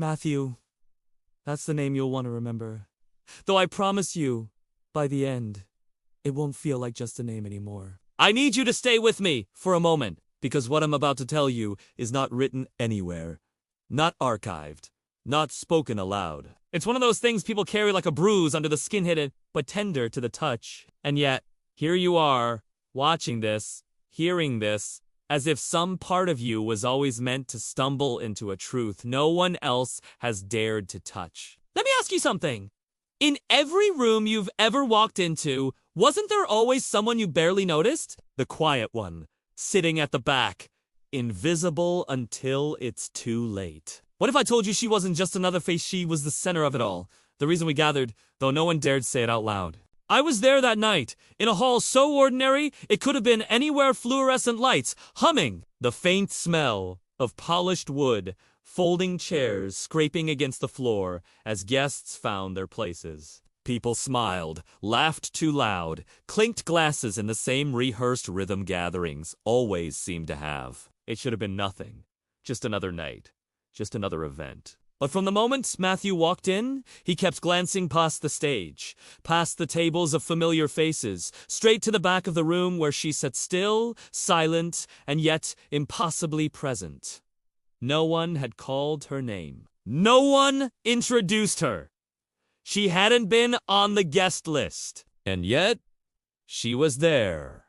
Matthew, that's the name you'll want to remember. Though I promise you, by the end, it won't feel like just a name anymore. I need you to stay with me for a moment, because what I'm about to tell you is not written anywhere. Not archived. Not spoken aloud. It's one of those things people carry like a bruise under the skin hidden, but tender to the touch. And yet, here you are, watching this, hearing this, as if some part of you was always meant to stumble into a truth no one else has dared to touch. Let me ask you something. In every room you've ever walked into, wasn't there always someone you barely noticed? The quiet one, sitting at the back, invisible until it's too late. What if I told you she wasn't just another face, she was the center of it all? The reason we gathered, though no one dared say it out loud. I was there that night, in a hall so ordinary, it could have been anywhere fluorescent lights, humming. The faint smell of polished wood, folding chairs scraping against the floor as guests found their places. People smiled, laughed too loud, clinked glasses in the same rehearsed rhythm gatherings always seem to have. It should have been nothing. Just another night. Just another event. But from the moment Matthew walked in, he kept glancing past the stage, past the tables of familiar faces, straight to the back of the room where she sat still, silent, and yet impossibly present. No one had called her name. No one introduced her. She hadn't been on the guest list. And yet, she was there.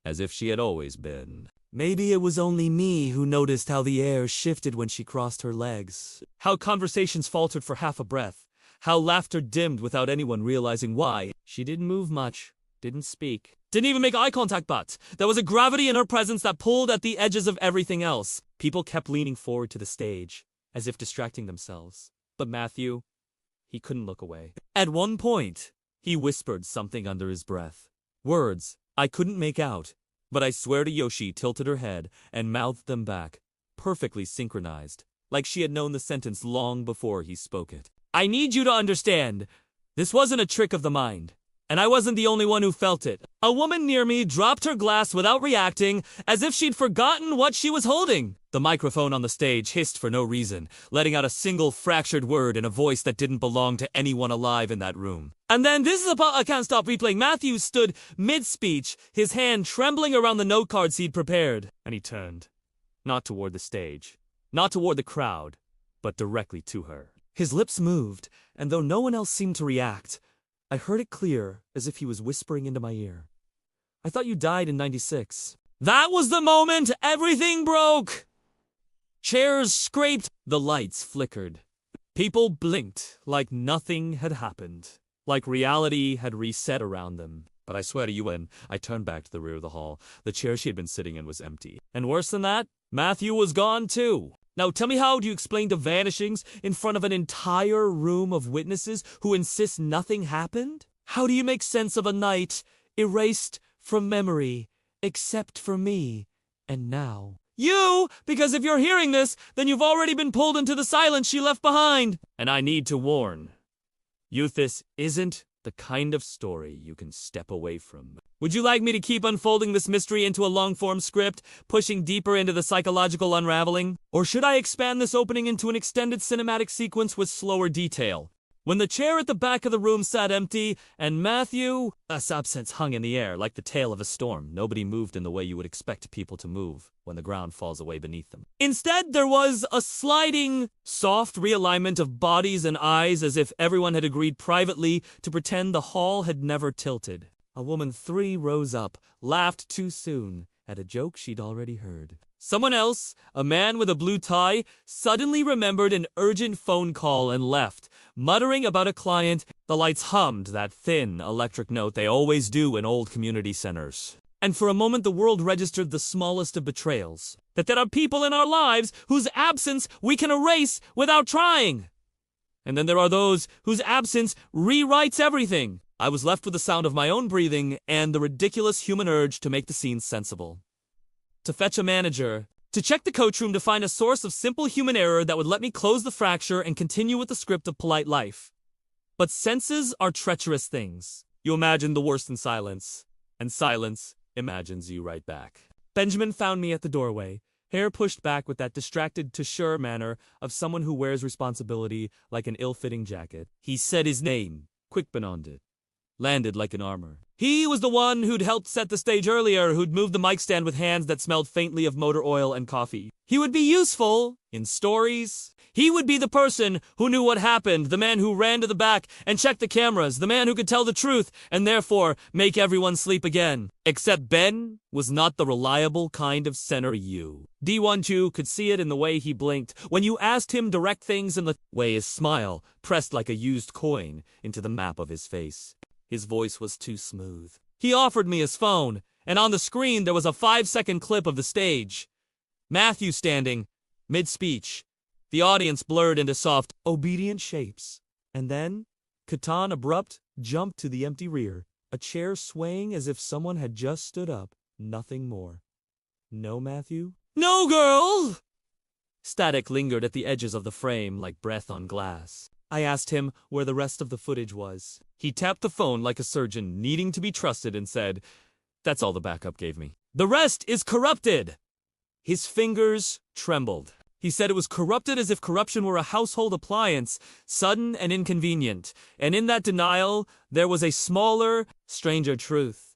As if she had always been. Maybe it was only me who noticed how the air shifted when she crossed her legs. How conversations faltered for half a breath. How laughter dimmed without anyone realizing why. She didn't move much. Didn't speak. Didn't even make eye contact, but there was a gravity in her presence that pulled at the edges of everything else. People kept leaning forward to the stage, as if distracting themselves. But Matthew, he couldn't look away. At one point, he whispered something under his breath. Words I couldn't make out. But I swear to Yoshi tilted her head and mouthed them back, perfectly synchronized, like she had known the sentence long before he spoke it. I need you to understand, this wasn't a trick of the mind, and I wasn't the only one who felt it. A woman near me dropped her glass without reacting, as if she'd forgotten what she was holding. The microphone on the stage hissed for no reason, letting out a single fractured word in a voice that didn't belong to anyone alive in that room. And then this is the part I can't stop replaying. Matthew stood mid-speech, his hand trembling around the note cards he'd prepared. And he turned. Not toward the stage, not toward the crowd, but directly to her. His lips moved, and though no one else seemed to react, I heard it clear, as if he was whispering into my ear. I thought you died in '96. That was the moment everything broke! Chairs scraped, the lights flickered. People blinked like nothing had happened, like reality had reset around them. But I swear to you, when I turned back to the rear of the hall, the chair she had been sitting in was empty. And worse than that, Matthew was gone too. Now tell me, how do you explain the vanishings in front of an entire room of witnesses who insist nothing happened? How do you make sense of a night erased from memory, except for me, and now? You, because if you're hearing this, then you've already been pulled into the silence she left behind. And I need to warn. Youth, this isn't the kind of story you can step away from. Would you like me to keep unfolding this mystery into a long-form script, pushing deeper into the psychological unraveling? Or should I expand this opening into an extended cinematic sequence with slower detail? When the chair at the back of the room sat empty, and Matthew's absence hung in the air like the tail of a storm, nobody moved in the way you would expect people to move when the ground falls away beneath them. Instead, there was a sliding, soft realignment of bodies and eyes, as if everyone had agreed privately to pretend the hall had never tilted. A woman 3 rose up, laughed too soon at a joke she'd already heard. Someone else, a man with a blue tie, suddenly remembered an urgent phone call and left, muttering about a client. The lights hummed that thin electric note they always do in old community centers. And for a moment the world registered the smallest of betrayals. That there are people in our lives whose absence we can erase without trying. And then there are those whose absence rewrites everything. I was left with the sound of my own breathing and the ridiculous human urge to make the scene sensible. To fetch a manager, to check the courtroom to find a source of simple human error that would let me close the fracture and continue with the script of polite life. But senses are treacherous things. You imagine the worst in silence, and silence imagines you right back. Benjamin found me at the doorway, hair pushed back with that distracted to sure manner of someone who wears responsibility like an ill-fitting jacket. He said his name, quick beyond it. Landed like an armor. He was the one who'd helped set the stage earlier, who'd moved the mic stand with hands that smelled faintly of motor oil and coffee. He would be useful in stories. He would be the person who knew what happened, the man who ran to the back and checked the cameras, the man who could tell the truth and therefore make everyone sleep again. Except Ben was not the reliable kind of center you. D12 could see it in the way he blinked when you asked him direct things and the way his smile pressed like a used coin into the map of his face. His voice was too smooth. He offered me his phone, and on the screen there was a 5-second clip of the stage. Matthew standing, mid-speech. The audience blurred into soft, obedient shapes. And then, Catan abrupt jumped to the empty rear, a chair swaying as if someone had just stood up. Nothing more. No, Matthew? No, girl! Static lingered at the edges of the frame like breath on glass. I asked him where the rest of the footage was. He tapped the phone like a surgeon needing to be trusted and said, "That's all the backup gave me. The rest is corrupted." His fingers trembled. He said it was corrupted as if corruption were a household appliance, sudden and inconvenient, and in that denial there was a smaller, stranger truth.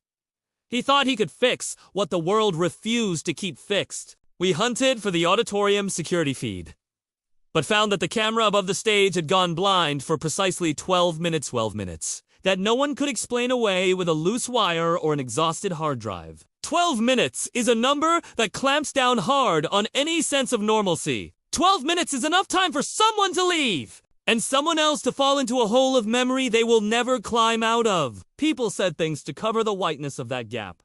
He thought he could fix what the world refused to keep fixed. We hunted for the auditorium security feed, but found that the camera above the stage had gone blind for precisely 12 minutes, that no one could explain away with a loose wire or an exhausted hard drive. 12 minutes is a number that clamps down hard on any sense of normalcy. 12 minutes is enough time for someone to leave, and someone else to fall into a hole of memory they will never climb out of. People said things to cover the whiteness of that gap.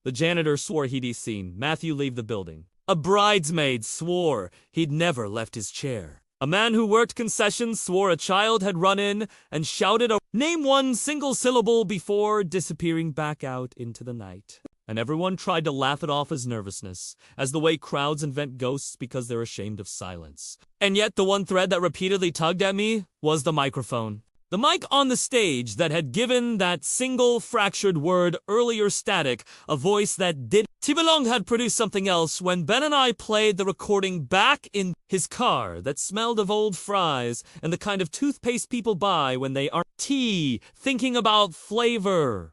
The janitor swore he'd seen Matthew leave the building. A bridesmaid swore he'd never left his chair. A man who worked concessions swore a child had run in and shouted a name one single syllable before disappearing back out into the night. And everyone tried to laugh it off as nervousness, as the way crowds invent ghosts because they're ashamed of silence. And yet the one thread that repeatedly tugged at me was the microphone. The mic on the stage that had given that single fractured word earlier static, a voice that did. Tibelong had produced something else when Ben and I played the recording back in his car that smelled of old fries and the kind of toothpaste people buy when they are thinking about flavor.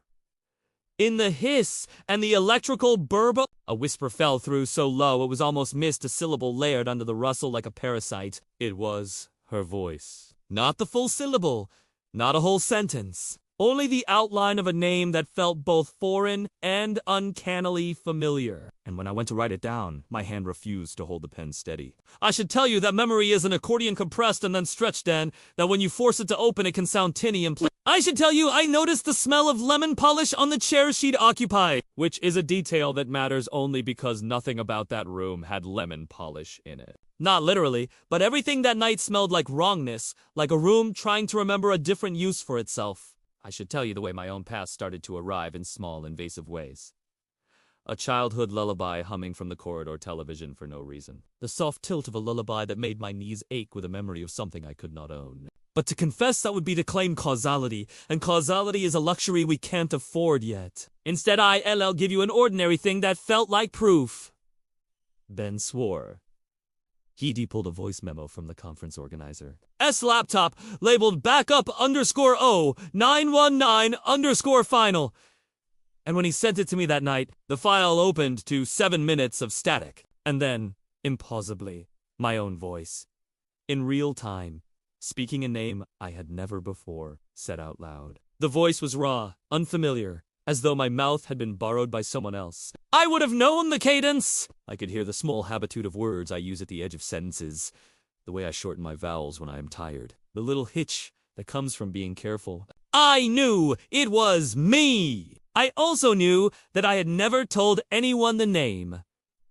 In the hiss and the electrical burble, a whisper fell through so low it was almost missed, a syllable layered under the rustle like a parasite. It was her voice. Not the full syllable. Not a whole sentence, only the outline of a name that felt both foreign and uncannily familiar. And when I went to write it down, my hand refused to hold the pen steady. I should tell you that memory is an accordion compressed and then stretched, Dan, that when you force it to open it can sound tinny and I should tell you I noticed the smell of lemon polish on the chair she'd occupy, which is a detail that matters only because nothing about that room had lemon polish in it. Not literally, but everything that night smelled like wrongness, like a room trying to remember a different use for itself. I should tell you the way my own past started to arrive in small, invasive ways. A childhood lullaby humming from the corridor television for no reason. The soft tilt of a lullaby that made my knees ache with a memory of something I could not own. But to confess that would be to claim causality, and causality is a luxury we can't afford yet. Instead, I'll give you an ordinary thing that felt like proof. Ben swore. He pulled a voice memo from the conference organizer. S laptop, labeled backup_O 919_final. And when he sent it to me that night, the file opened to 7 minutes of static. And then, implausibly, my own voice. In real time, speaking a name I had never before said out loud. The voice was raw, unfamiliar, as though my mouth had been borrowed by someone else. I would have known the cadence! I could hear the small habitude of words I use at the edge of sentences, the way I shorten my vowels when I am tired, the little hitch that comes from being careful. I knew it was me! I also knew that I had never told anyone the name.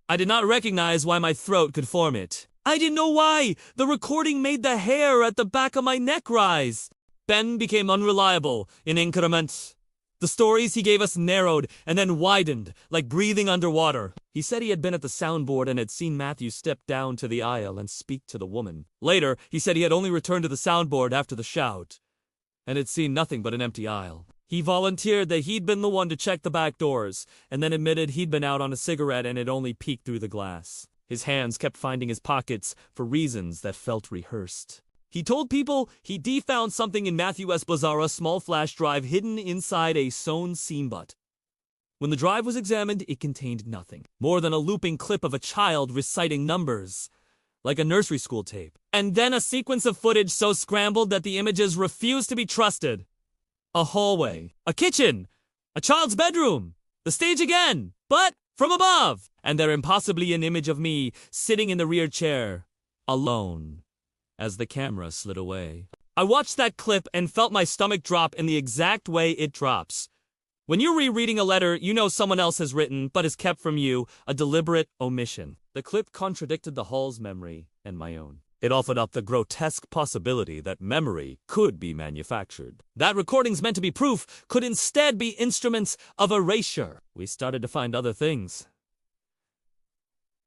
I did not recognize why my throat could form it. I didn't know why the recording made the hair at the back of my neck rise. Ben became unreliable in increments. The stories he gave us narrowed and then widened, like breathing underwater. He said he had been at the soundboard and had seen Matthew step down to the aisle and speak to the woman. Later, he said he had only returned to the soundboard after the shout, and had seen nothing but an empty aisle. He volunteered that he'd been the one to check the back doors, and then admitted he'd been out on a cigarette and had only peeked through the glass. His hands kept finding his pockets for reasons that felt rehearsed. He told people he found something in Matthew S. Blazara's small flash drive hidden inside a sewn seam butt. When the drive was examined, it contained nothing more than a looping clip of a child reciting numbers, like a nursery school tape. And then a sequence of footage so scrambled that the images refused to be trusted. A hallway, a kitchen, a child's bedroom, the stage again, but from above. And there impossibly an image of me sitting in the rear chair, alone, as the camera slid away. I watched that clip and felt my stomach drop in the exact way it drops. When you're rereading a letter you know someone else has written but is kept from you, a deliberate omission. The clip contradicted the hall's memory and my own. It offered up the grotesque possibility that memory could be manufactured. That recordings meant to be proof could instead be instruments of erasure. We started to find other things.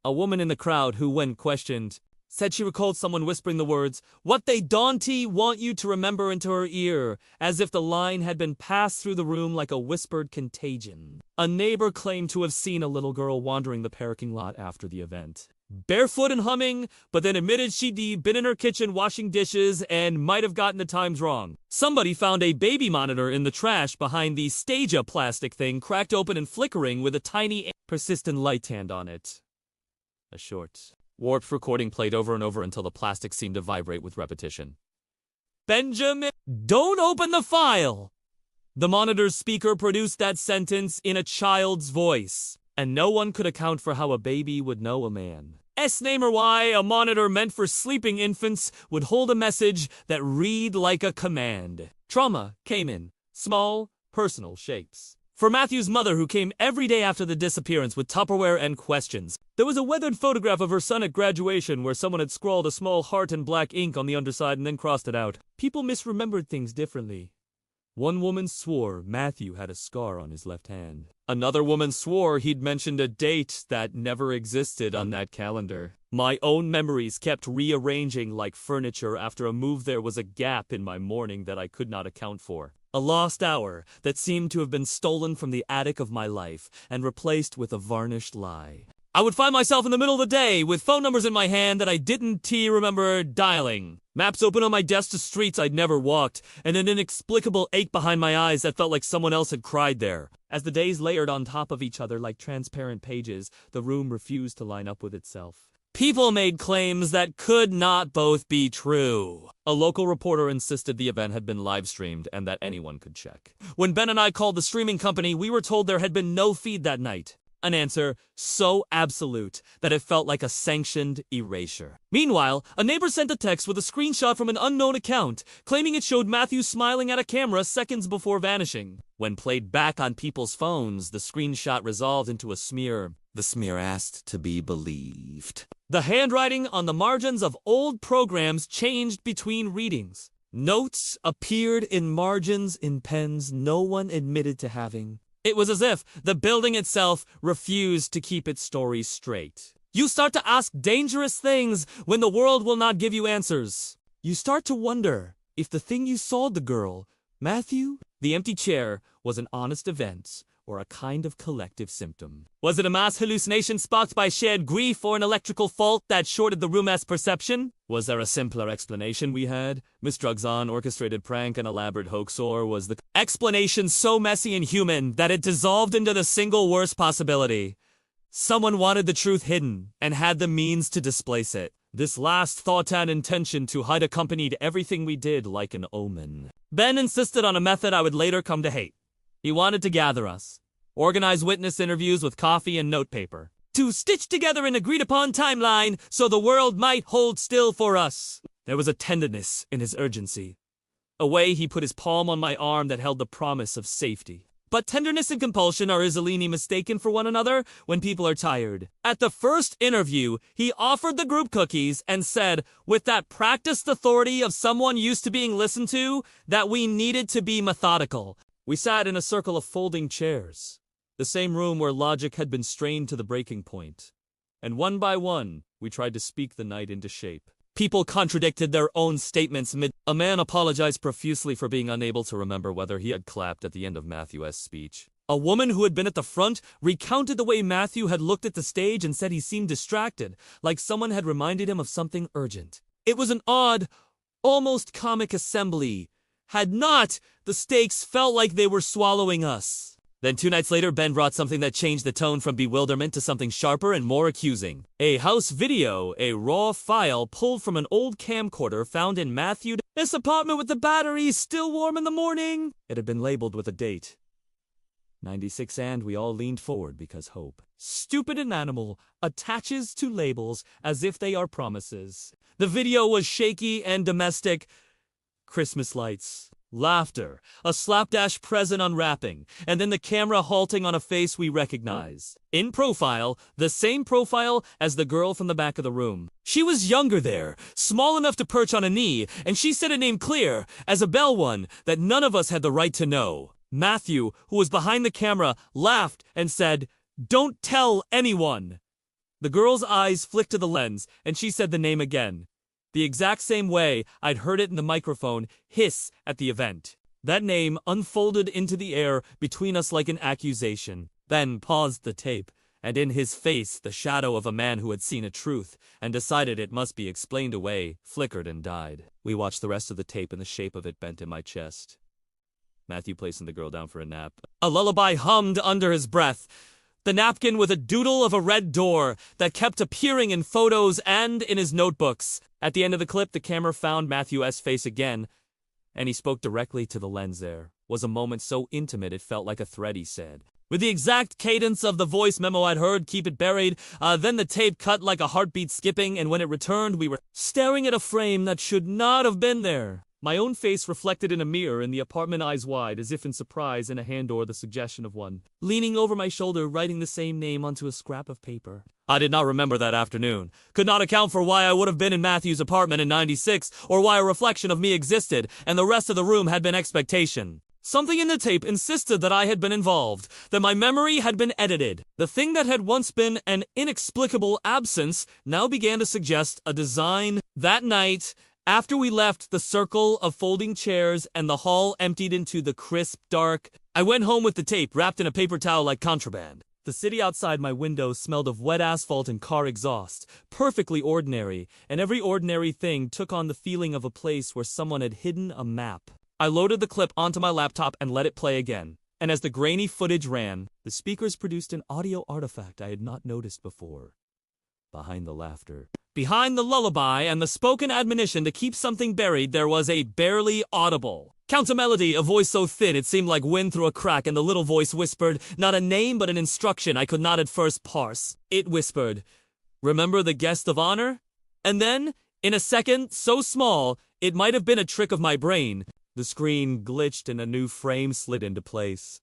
A woman in the crowd who, when questioned, said she recalled someone whispering the words, "What they daunty want you to remember," into her ear, as if the line had been passed through the room like a whispered contagion. A neighbor claimed to have seen a little girl wandering the parking lot after the event, barefoot and humming, but then admitted she'd been in her kitchen washing dishes and might have gotten the times wrong. Somebody found a baby monitor in the trash behind the Stagia plastic thing, cracked open and flickering with a tiny, persistent light hand on it. A short, warped recording played over and over until the plastic seemed to vibrate with repetition. "Benjamin, don't open the file!" The monitor's speaker produced that sentence in a child's voice, and no one could account for how a baby would know a man. Name or why a monitor meant for sleeping infants would hold a message that read like a command. Trauma came in small, personal shapes. For Matthew's mother, who came every day after the disappearance with Tupperware and questions. There was a weathered photograph of her son at graduation where someone had scrawled a small heart in black ink on the underside and then crossed it out. People misremembered things differently. One woman swore Matthew had a scar on his left hand. Another woman swore he'd mentioned a date that never existed on that calendar. My own memories kept rearranging like furniture after a move. There was a gap in my morning that I could not account for. A lost hour that seemed to have been stolen from the attic of my life and replaced with a varnished lie. I would find myself in the middle of the day with phone numbers in my hand that I didn't remember dialing. Maps open on my desk to streets I'd never walked, and an inexplicable ache behind my eyes that felt like someone else had cried there. As the days layered on top of each other like transparent pages, the room refused to line up with itself. People made claims that could not both be true. A local reporter insisted the event had been live-streamed and that anyone could check. When Ben and I called the streaming company, we were told there had been no feed that night. An answer so absolute that it felt like a sanctioned erasure. Meanwhile, a neighbor sent a text with a screenshot from an unknown account, claiming it showed Matthew smiling at a camera seconds before vanishing. When played back on people's phones, the screenshot resolved into a smear. The smear asked to be believed. The handwriting on the margins of old programs changed between readings. Notes appeared in margins in pens no one admitted to having. It was as if the building itself refused to keep its story straight. You start to ask dangerous things when the world will not give you answers. You start to wonder if the thing you sold the girl, Matthew, the empty chair, was an honest event or a kind of collective symptom. Was it a mass hallucination sparked by shared grief or an electrical fault that shorted the room-esque perception? Was there a simpler explanation we had? Miss Drugs-on, orchestrated prank, and elaborate hoax, or was the explanation so messy and human that it dissolved into the single worst possibility? Someone wanted the truth hidden and had the means to displace it. This last thought and intention to hide accompanied everything we did like an omen. Ben insisted on a method I would later come to hate. He wanted to gather us, organize witness interviews with coffee and notepaper, to stitch together an agreed-upon timeline so the world might hold still for us. There was a tenderness in his urgency, a way he put his palm on my arm that held the promise of safety. But tenderness and compulsion are easily mistaken for one another when people are tired. At the first interview, he offered the group cookies and said, with that practiced authority of someone used to being listened to, that we needed to be methodical. We sat in a circle of folding chairs, the same room where logic had been strained to the breaking point. And one by one, we tried to speak the night into shape. People contradicted their own statements mid. A man apologized profusely for being unable to remember whether he had clapped at the end of Matthew's speech. A woman who had been at the front recounted the way Matthew had looked at the stage and said he seemed distracted, like someone had reminded him of something urgent. It was an odd, almost comic assembly. Had not, the stakes felt like they were swallowing us. Then 2 nights later, Ben brought something that changed the tone from bewilderment to something sharper and more accusing. A house video, a raw file pulled from an old camcorder found in Matthew's apartment with the batteries still warm in the morning. It had been labeled with a date. 96, and we all leaned forward because hope, stupid and animal, attaches to labels as if they are promises. The video was shaky and domestic. Christmas lights, laughter, a slapdash present unwrapping, and then the camera halting on a face we recognized. In profile, the same profile as the girl from the back of the room. She was younger there, small enough to perch on a knee, and she said a name clear, as a bell one, that none of us had the right to know. Matthew, who was behind the camera, laughed and said, "Don't tell anyone." The girl's eyes flicked to the lens, and she said the name again. The exact same way I'd heard it in the microphone hiss at the event. That name unfolded into the air between us like an accusation. Ben paused the tape, and in his face the shadow of a man who had seen a truth and decided it must be explained away flickered and died. We watched the rest of the tape, and the shape of it bent in my chest. Matthew placing the girl down for a nap. A lullaby hummed under his breath. The napkin with a doodle of a red door that kept appearing in photos and in his notebooks. At the end of the clip, the camera found Matthew's face again, and he spoke directly to the lens there. Was a moment so intimate it felt like a thread, he said. With the exact cadence of the voice memo I'd heard, keep it buried, then the tape cut like a heartbeat skipping, and when it returned, we were staring at a frame that should not have been there. My own face reflected in a mirror in the apartment, eyes wide, as if in surprise, and a hand or the suggestion of one. Leaning over my shoulder, writing the same name onto a scrap of paper. I did not remember that afternoon. Could not account for why I would have been in Matthew's apartment in 96, or why a reflection of me existed, and the rest of the room had been expectation. Something in the tape insisted that I had been involved, that my memory had been edited. The thing that had once been an inexplicable absence now began to suggest a design. That night, after we left the circle of folding chairs and the hall emptied into the crisp dark, I went home with the tape wrapped in a paper towel like contraband. The city outside my window smelled of wet asphalt and car exhaust, perfectly ordinary, and every ordinary thing took on the feeling of a place where someone had hidden a map. I loaded the clip onto my laptop and let it play again, and as the grainy footage ran, the speakers produced an audio artifact I had not noticed before. Behind the laughter, behind the lullaby and the spoken admonition to keep something buried, there was a barely audible counter-melody, a voice so thin it seemed like wind through a crack, and the little voice whispered, not a name but an instruction I could not at first parse. It whispered, "Remember the guest of honor?" And then, in a second so small, it might have been a trick of my brain, the screen glitched and a new frame slid into place.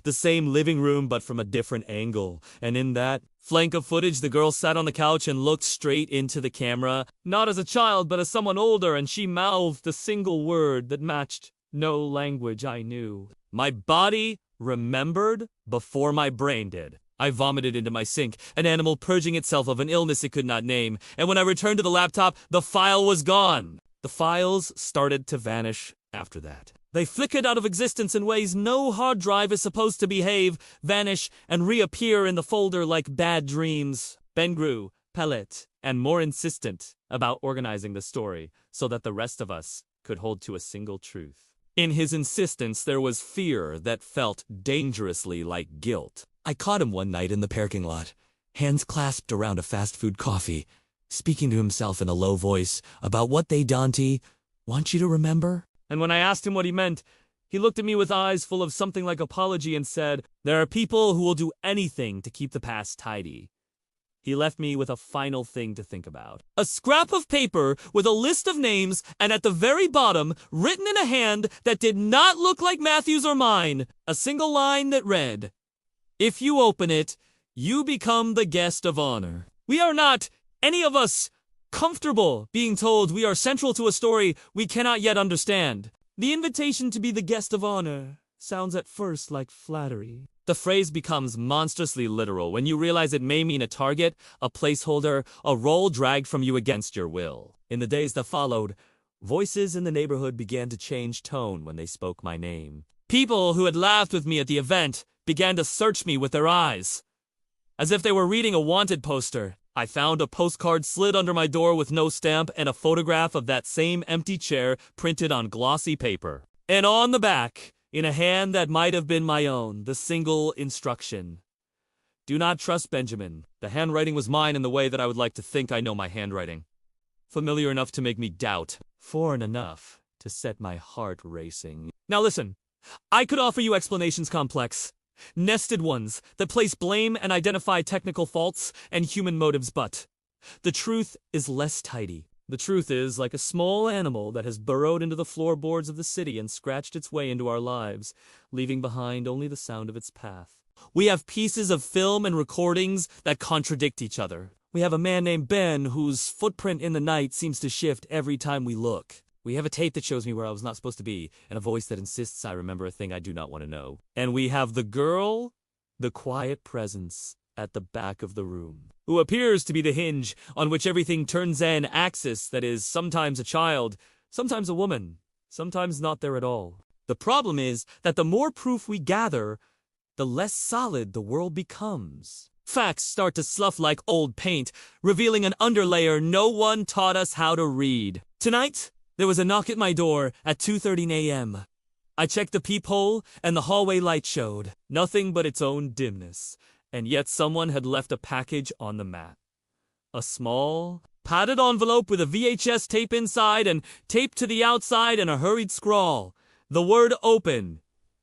The same living room, but from a different angle, and in that flank of footage, the girl sat on the couch and looked straight into the camera, not as a child, but as someone older, and she mouthed a single word that matched no language I knew. My body remembered before my brain did. I vomited into my sink, an animal purging itself of an illness it could not name, and when I returned to the laptop, the file was gone. The files started to vanish after that. They flickered out of existence in ways no hard drive is supposed to behave, vanish, and reappear in the folder like bad dreams. Ben grew, pellet, and more insistent about organizing the story so that the rest of us could hold to a single truth. In his insistence, there was fear that felt dangerously like guilt. I caught him one night in the parking lot, hands clasped around a fast food coffee, speaking to himself in a low voice about what they, Dante, want you to remember. And when I asked him what he meant, he looked at me with eyes full of something like apology and said, "There are people who will do anything to keep the past tidy." He left me with a final thing to think about. A scrap of paper with a list of names, and at the very bottom, written in a hand that did not look like Matthew's or mine, a single line that read, "If you open it, you become the guest of honor." We are not, any of us, comfortable being told we are central to a story we cannot yet understand. The invitation to be the guest of honor sounds at first like flattery. The phrase becomes monstrously literal when you realize it may mean a target, a placeholder, a role dragged from you against your will. In the days that followed, voices in the neighborhood began to change tone when they spoke my name. People who had laughed with me at the event began to search me with their eyes, as if they were reading a wanted poster. I found a postcard slid under my door with no stamp and a photograph of that same empty chair printed on glossy paper. And on the back, in a hand that might have been my own, the single instruction: do not trust Benjamin. The handwriting was mine in the way that I would like to think I know my handwriting. Familiar enough to make me doubt, foreign enough to set my heart racing. Now listen, I could offer you explanations complex, nested ones that place blame and identify technical faults and human motives, but the truth is less tidy. The truth is like a small animal that has burrowed into the floorboards of the city and scratched its way into our lives, leaving behind only the sound of its path. We have pieces of film and recordings that contradict each other. We have a man named Ben whose footprint in the night seems to shift every time we look. We have a tape that shows me where I was not supposed to be, and a voice that insists I remember a thing I do not want to know. And we have the girl, the quiet presence at the back of the room, who appears to be the hinge on which everything turns an axis that is sometimes a child, sometimes a woman, sometimes not there at all. The problem is that the more proof we gather, the less solid the world becomes. Facts start to slough like old paint, revealing an underlayer no one taught us how to read. Tonight, there was a knock at my door at 2:30 a.m. I checked the peephole, and the hallway light showed nothing but its own dimness, and yet someone had left a package on the mat. A small, padded envelope with a VHS tape inside and taped to the outside and a hurried scrawl. The word open.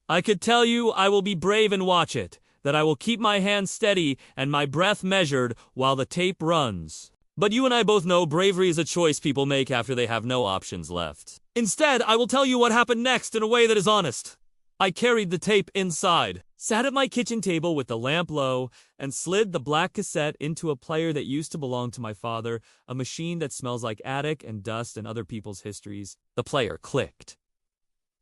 I could tell you I will be brave and watch it, that I will keep my hand steady and my breath measured while the tape runs. But you and I both know bravery is a choice people make after they have no options left. Instead, I will tell you what happened next in a way that is honest. I carried the tape inside, sat at my kitchen table with the lamp low, and slid the black cassette into a player that used to belong to my father, a machine that smells like attic and dust and other people's histories. The player clicked.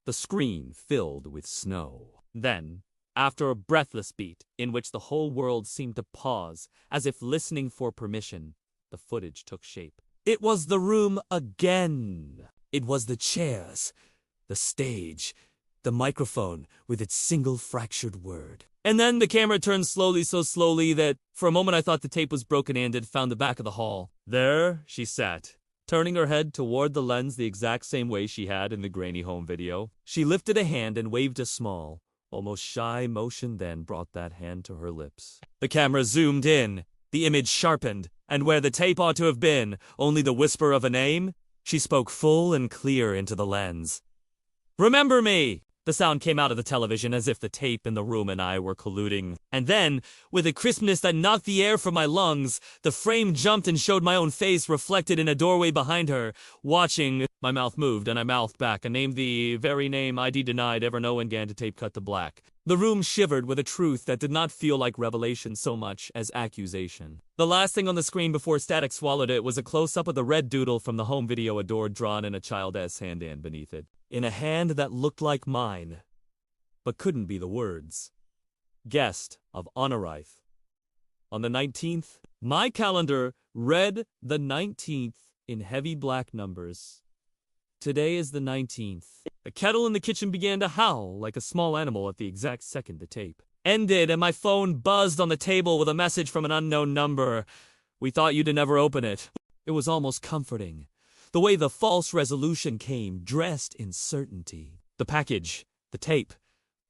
The screen filled with snow. Then, after a breathless beat, in which the whole world seemed to pause, as if listening for permission, the footage took shape. It was the room again. It was the chairs, the stage, the microphone with its single fractured word. And then the camera turned slowly, so slowly that for a moment I thought the tape was broken and had found the back of the hall. There she sat, turning her head toward the lens the exact same way she had in the grainy home video. She lifted a hand and waved a small, almost shy motion, then brought that hand to her lips. The camera zoomed in, the image sharpened, and where the tape ought to have been only the whisper of a name, she spoke full and clear into the lens. "Remember me!" The sound came out of the television as if the tape in the room and I were colluding. And then, with a crispness that knocked the air from my lungs, the frame jumped and showed my own face reflected in a doorway behind her, watching. My mouth moved and I mouthed back a name, the very name ID denied ever knowing, and to tape cut to black. The room shivered with a truth that did not feel like revelation so much as accusation. The last thing on the screen before static swallowed it was a close-up of the red doodle from the home video adored drawn in a child's hand and beneath it, in a hand that looked like mine, but couldn't be the words. Guest of Honorith. On the 19th, my calendar read the 19th in heavy black numbers. Today is the 19th. The kettle in the kitchen began to howl like a small animal at the exact second the tape ended, and my phone buzzed on the table with a message from an unknown number. "We thought you'd never open it." It was almost comforting, the way the false resolution came, dressed in certainty. The package, the tape,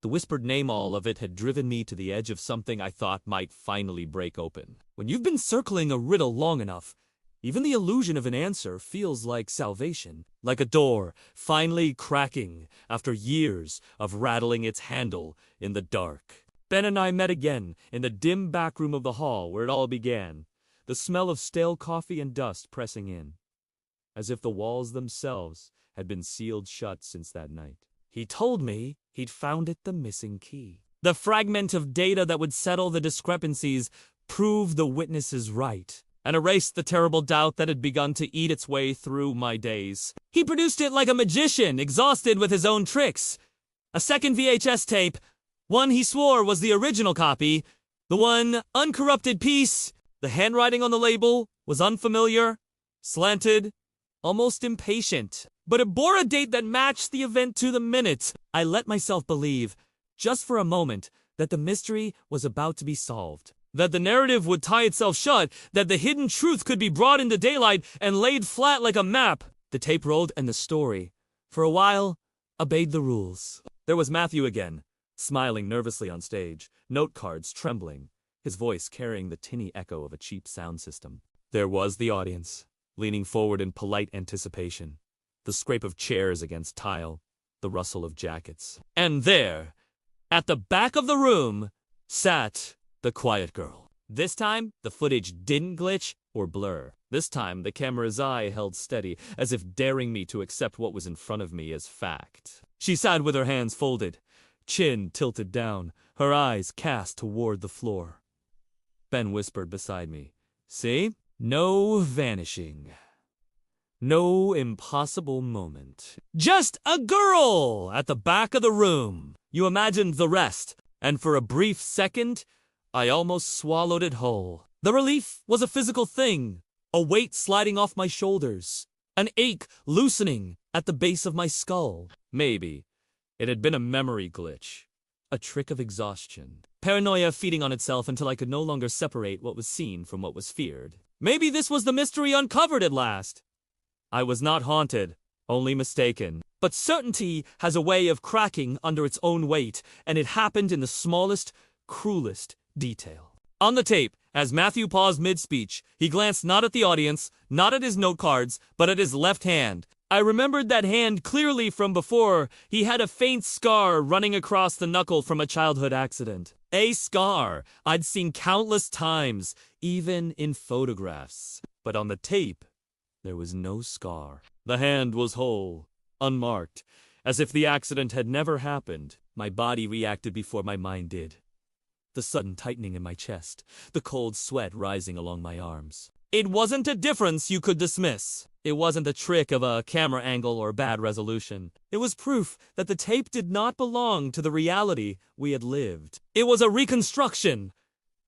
the whispered name, all of it had driven me to the edge of something I thought might finally break open. When you've been circling a riddle long enough, even the illusion of an answer feels like salvation, like a door finally cracking after years of rattling its handle in the dark. Ben and I met again in the dim back room of the hall where it all began, the smell of stale coffee and dust pressing in, as if the walls themselves had been sealed shut since that night. He told me he'd found it the missing key, the fragment of data that would settle the discrepancies, prove the witnesses right, and erased the terrible doubt that had begun to eat its way through my days. He produced it like a magician, exhausted with his own tricks. A second VHS tape, one he swore was the original copy, the one uncorrupted piece. The handwriting on the label was unfamiliar, slanted, almost impatient, but it bore a date that matched the event to the minute. I let myself believe, just for a moment, that the mystery was about to be solved, that the narrative would tie itself shut, that the hidden truth could be brought into daylight and laid flat like a map. The tape rolled and the story, for a while, obeyed the rules. There was Matthew again, smiling nervously on stage, note cards trembling, his voice carrying the tinny echo of a cheap sound system. There was the audience, leaning forward in polite anticipation, the scrape of chairs against tile, the rustle of jackets. And there, at the back of the room, sat the quiet girl. This time, the footage didn't glitch or blur. This time, the camera's eye held steady, as if daring me to accept what was in front of me as fact. She sat with her hands folded, chin tilted down, her eyes cast toward the floor. Ben whispered beside me, "See? No vanishing. No impossible moment. Just a girl at the back of the room." You imagined the rest, and for a brief second, I almost swallowed it whole. The relief was a physical thing, a weight sliding off my shoulders, an ache loosening at the base of my skull. Maybe it had been a memory glitch, a trick of exhaustion. Paranoia feeding on itself until I could no longer separate what was seen from what was feared. Maybe this was the mystery uncovered at last. I was not haunted, only mistaken. But certainty has a way of cracking under its own weight, and it happened in the smallest, cruelest detail. On the tape, as Matthew paused mid-speech, he glanced not at the audience, not at his note cards, but at his left hand. I remembered that hand clearly from before. He had a faint scar running across the knuckle from a childhood accident. A scar I'd seen countless times, even in photographs. But on the tape, there was no scar. The hand was whole, unmarked, as if the accident had never happened. My body reacted before my mind did. The sudden tightening in my chest, the cold sweat rising along my arms. It wasn't a difference you could dismiss. It wasn't a trick of a camera angle or bad resolution. It was proof that the tape did not belong to the reality we had lived. It was a reconstruction,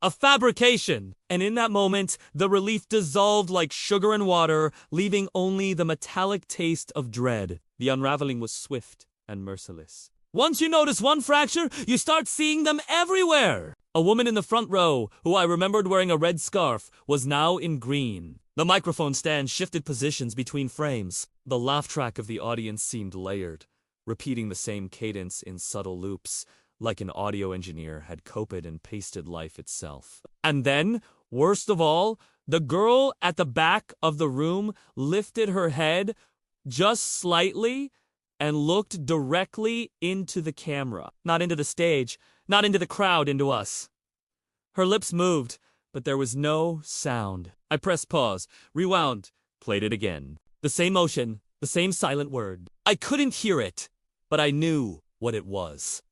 a fabrication. And in that moment, the relief dissolved like sugar and water, leaving only the metallic taste of dread. The unraveling was swift and merciless. Once you notice one fracture, you start seeing them everywhere. A woman in the front row, who I remembered wearing a red scarf, was now in green. The microphone stand shifted positions between frames. The laugh track of the audience seemed layered, repeating the same cadence in subtle loops, like an audio engineer had copied and pasted life itself. And then, worst of all, the girl at the back of the room lifted her head just slightly and looked directly into the camera. Not into the stage, not into the crowd, into us. Her lips moved, but there was no sound. I pressed pause, rewound, played it again. The same motion, the same silent word. I couldn't hear it, but I knew what it was.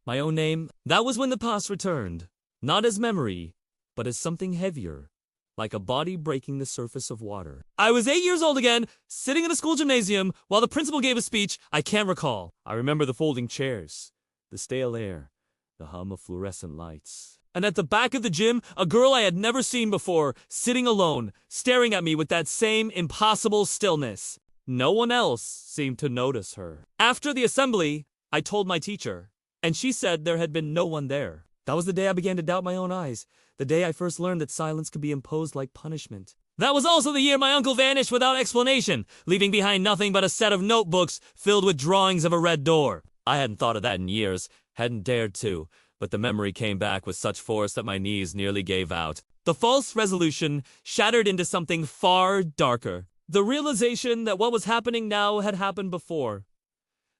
My own name. That was when the past returned, not as memory, but as something heavier, like a body breaking the surface of water. I was 8 years old again, sitting in a school gymnasium while the principal gave a speech. I can't recall. I remember the folding chairs, the stale air, the hum of fluorescent lights. And at the back of the gym, a girl I had never seen before, sitting alone, staring at me with that same impossible stillness. No one else seemed to notice her. After the assembly, I told my teacher, and she said there had been no one there. That was the day I began to doubt my own eyes, the day I first learned that silence could be imposed like punishment. That was also the year my uncle vanished without explanation, leaving behind nothing but a set of notebooks filled with drawings of a red door. I hadn't thought of that in years, hadn't dared to, but the memory came back with such force that my knees nearly gave out. The false resolution shattered into something far darker. The realization that what was happening now had happened before.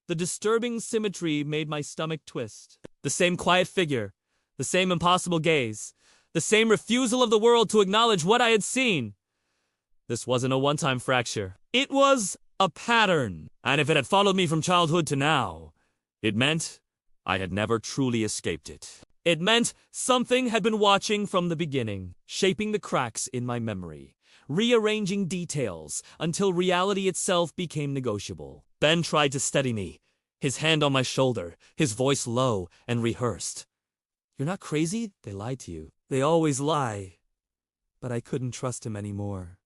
The disturbing symmetry made my stomach twist. The same quiet figure, the same impossible gaze, the same refusal of the world to acknowledge what I had seen. This wasn't a one-time fracture. It was a pattern. And if it had followed me from childhood to now, it meant I had never truly escaped it. It meant something had been watching from the beginning, shaping the cracks in my memory, rearranging details until reality itself became negotiable. Ben tried to steady me, his hand on my shoulder, his voice low and rehearsed. "You're not crazy? They lied to you. They always lie." But I couldn't trust him anymore.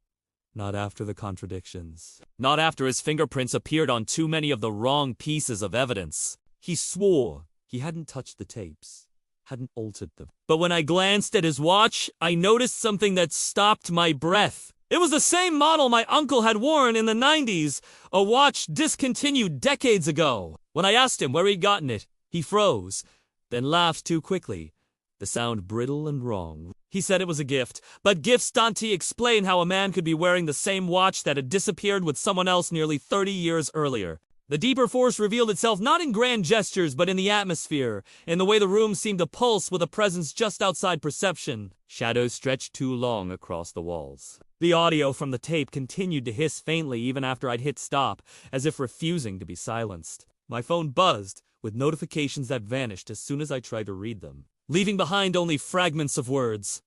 Not after the contradictions. Not after his fingerprints appeared on too many of the wrong pieces of evidence. He swore he hadn't touched the tapes. hadn't altered them. But when I glanced at his watch, I noticed something that stopped my breath. It was the same model my uncle had worn in the 90s, a watch discontinued decades ago. When I asked him where he'd gotten it, he froze, then laughed too quickly. The sound brittle and wrong. He said it was a gift, but gifts don't explain how a man could be wearing the same watch that had disappeared with someone else nearly 30 years earlier. The deeper force revealed itself not in grand gestures, but in the atmosphere, in the way the room seemed to pulse with a presence just outside perception. Shadows stretched too long across the walls. The audio from the tape continued to hiss faintly even after I'd hit stop, as if refusing to be silenced. My phone buzzed, with notifications that vanished as soon as I tried to read them, leaving behind only fragments of words.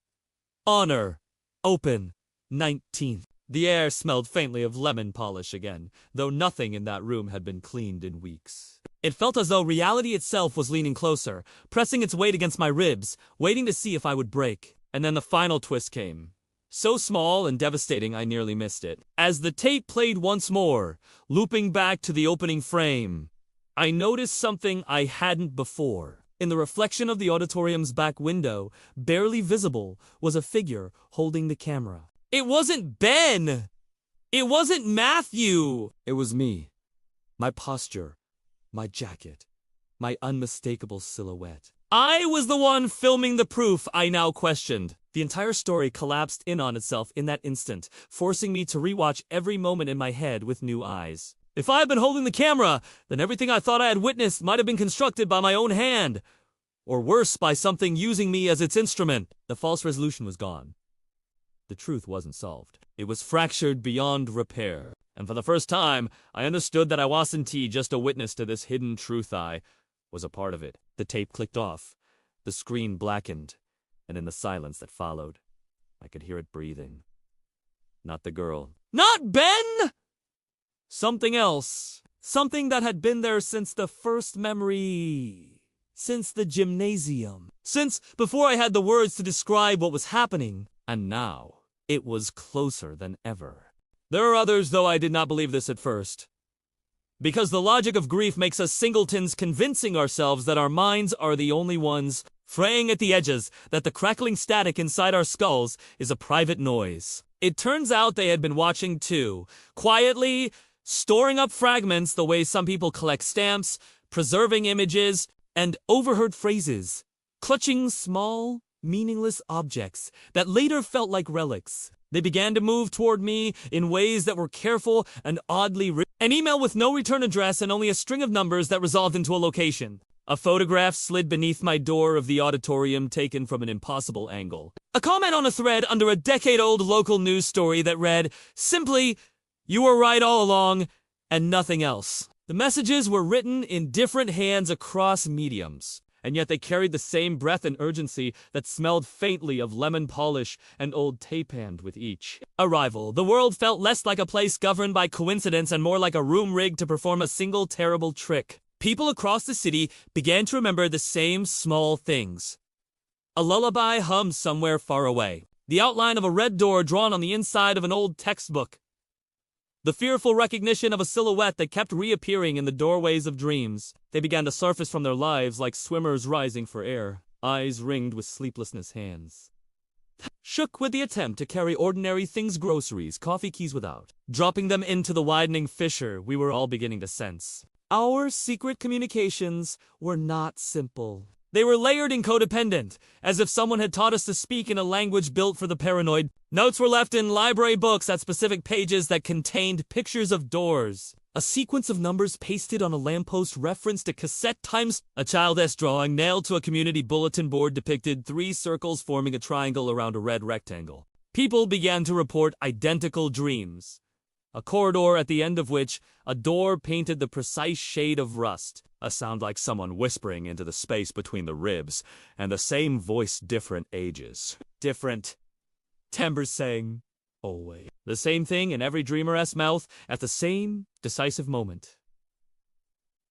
Honor. Open. 19th. The air smelled faintly of lemon polish again, though nothing in that room had been cleaned in weeks. It felt as though reality itself was leaning closer, pressing its weight against my ribs, waiting to see if I would break. And then the final twist came. So small and devastating I nearly missed it. As the tape played once more, looping back to the opening frame, I noticed something I hadn't before. In the reflection of the auditorium's back window, barely visible, was a figure holding the camera. It wasn't Ben! It wasn't Matthew! It was me. My posture, my jacket, my unmistakable silhouette. I was the one filming the proof I now questioned. The entire story collapsed in on itself in that instant, forcing me to rewatch every moment in my head with new eyes. If I had been holding the camera, then everything I thought I had witnessed might have been constructed by my own hand. Or worse, by something using me as its instrument. The false resolution was gone. The truth wasn't solved. It was fractured beyond repair. And for the first time, I understood that I wasn't just a witness to this hidden truth. I was a part of it. The tape clicked off. The screen blackened. And in the silence that followed, I could hear it breathing. Not the girl. Not Ben! Something else. Something that had been there since the first memory. Since the gymnasium. Since before I had the words to describe what was happening. And now, it was closer than ever. There are others, though I did not believe this at first. Because the logic of grief makes us singletons convincing ourselves that our minds are the only ones fraying at the edges, that the crackling static inside our skulls is a private noise. It turns out they had been watching too, quietly, storing up fragments the way some people collect stamps, preserving images, and overheard phrases, clutching small, meaningless objects that later felt like relics. They began to move toward me in ways that were careful and oddly written. An email with no return address and only a string of numbers that resolved into a location. A photograph slid beneath my door of the auditorium taken from an impossible angle. A comment on a thread under a decade-old local news story that read, simply, "You were right all along," and nothing else. The messages were written in different hands across mediums, and yet they carried the same breath and urgency that smelled faintly of lemon polish and old tape hand with each. Arrival. The world felt less like a place governed by coincidence and more like a room rigged to perform a single terrible trick. People across the city began to remember the same small things. A lullaby hummed somewhere far away. The outline of a red door drawn on the inside of an old textbook. The fearful recognition of a silhouette that kept reappearing in the doorways of dreams. They began to surface from their lives like swimmers rising for air, eyes ringed with sleeplessness, hands shook with the attempt to carry ordinary things, groceries, coffee keys without, dropping them into the widening fissure we were all beginning to sense. Our secret communications were not simple. They were layered and codependent, as if someone had taught us to speak in a language built for the paranoid. Notes were left in library books at specific pages that contained pictures of doors. A sequence of numbers pasted on a lamppost referenced a cassette times. A child's drawing nailed to a community bulletin board depicted 3 circles forming a triangle around a red rectangle. People began to report identical dreams. A corridor at the end of which a door painted the precise shade of rust. A sound like someone whispering into the space between the ribs, and the same voice, different ages. Different timbres saying, always. The same thing in every dreamer's mouth at the same decisive moment.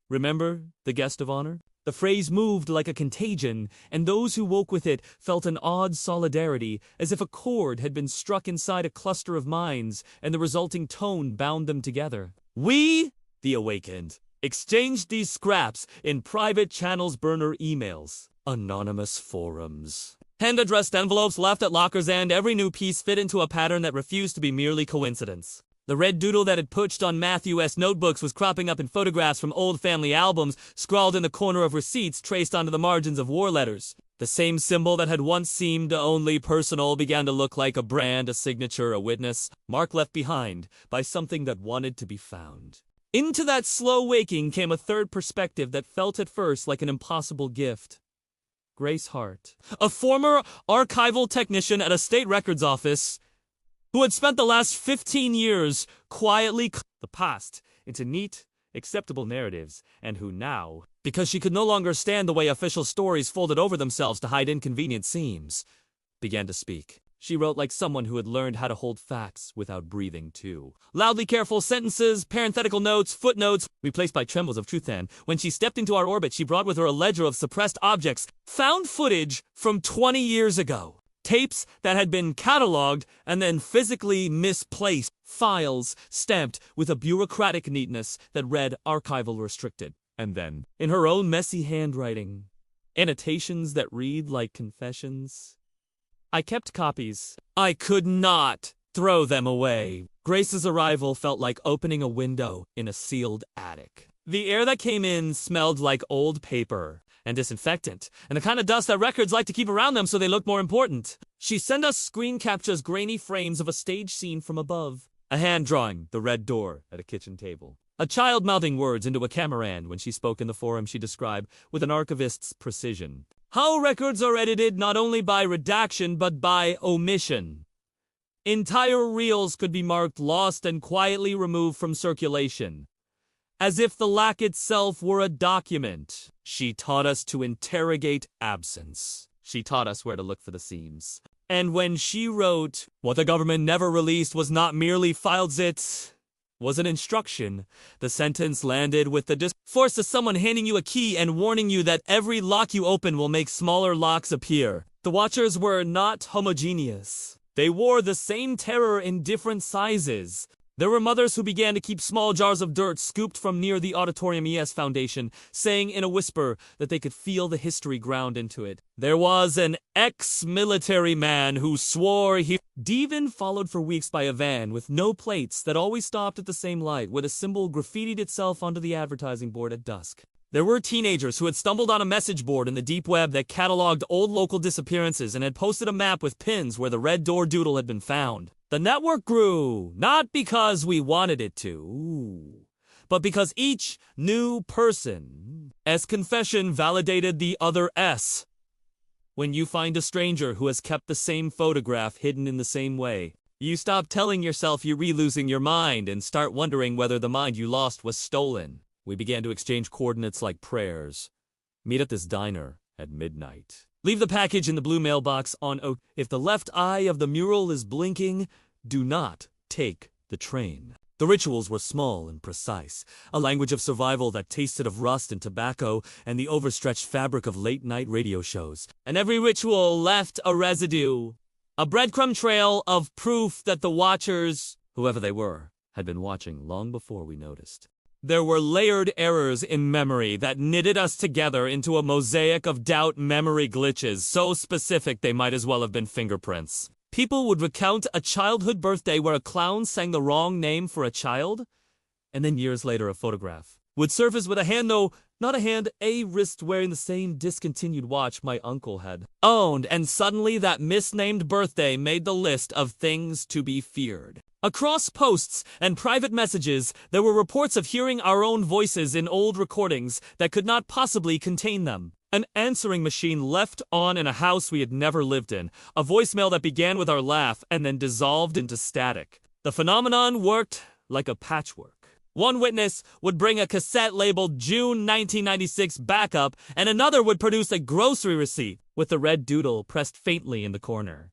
Remember the guest of honor? The phrase moved like a contagion, and those who woke with it felt an odd solidarity, as if a chord had been struck inside a cluster of minds, and the resulting tone bound them together. We, the awakened, exchanged these scraps in private channels burner emails. Anonymous forums. Hand-addressed envelopes left at lockers, and every new piece fit into a pattern that refused to be merely coincidence. The red doodle that had pushed on Matthew S. notebooks was cropping up in photographs from old family albums, scrawled in the corner of receipts traced onto the margins of war letters. The same symbol that had once seemed only personal began to look like a brand, a signature, a witness, mark left behind by something that wanted to be found. Into that slow waking came a third perspective that felt at first like an impossible gift. Grace Hart, a former archival technician at a state records office, who had spent the last 15 years quietly the past into neat, acceptable narratives, and who now, because she could no longer stand the way official stories folded over themselves to hide inconvenient seams, began to speak. She wrote like someone who had learned how to hold facts without breathing too. Loudly careful sentences, parenthetical notes, footnotes, replaced by trembles of truth. And when she stepped into our orbit, she brought with her a ledger of suppressed objects, found footage from 20 years ago. Tapes that had been cataloged and then physically misplaced. Files stamped with a bureaucratic neatness that read archival restricted. And then, in her own messy handwriting, annotations that read like confessions. I kept copies. I could not throw them away. Grace's arrival felt like opening a window in a sealed attic. The air that came in smelled like old paper and disinfectant, and the kind of dust that records like to keep around them so they look more important. She sent us screen captures, grainy frames of a stage scene from above. A hand drawing the red door at a kitchen table. A child mouthing words into a cameran when she spoke in the forum she described with an archivist's precision. How records are edited not only by redaction but by omission. Entire reels could be marked lost and quietly removed from circulation, as if the lack itself were a document. She taught us to interrogate absence. She taught us where to look for the seams. And when she wrote, what the government never released was not merely files, it was an instruction. The sentence landed with the force of someone handing you a key and warning you that every lock you open will make smaller locks appear. The watchers were not homogeneous. They wore the same terror in different sizes. There were mothers who began to keep small jars of dirt scooped from near the Auditorium ES Foundation, saying in a whisper that they could feel the history ground into it. There was an ex-military man who swore he... Devon followed for weeks by a van with no plates that always stopped at the same light, where the symbol graffitied itself onto the advertising board at dusk. There were teenagers who had stumbled on a message board in the deep web that cataloged old local disappearances and had posted a map with pins where the red door doodle had been found. The network grew, not because we wanted it to, but because each new person's confession validated the other S. When you find a stranger who has kept the same photograph hidden in the same way, you stop telling yourself you're re-losing your mind and start wondering whether the mind you lost was stolen. We began to exchange coordinates like prayers. Meet at this diner at midnight. Leave the package in the blue mailbox on Oak. If the left eye of the mural is blinking, do not take the train. The rituals were small and precise, a language of survival that tasted of rust and tobacco and the overstretched fabric of late-night radio shows. And every ritual left a residue, a breadcrumb trail of proof that the watchers, whoever they were, had been watching long before we noticed. There were layered errors in memory that knitted us together into a mosaic of doubt memory glitches, so specific they might as well have been fingerprints. People would recount a childhood birthday where a clown sang the wrong name for a child, and then years later a photograph would surface with a hand, no, not a hand, a wrist wearing the same discontinued watch my uncle had owned, and suddenly that misnamed birthday made the list of things to be feared. Across posts and private messages, there were reports of hearing our own voices in old recordings that could not possibly contain them. An answering machine left on in a house we had never lived in. A voicemail that began with our laugh and then dissolved into static. The phenomenon worked like a patchwork. One witness would bring a cassette labeled June 1996 backup, and another would produce a grocery receipt with the red doodle pressed faintly in the corner,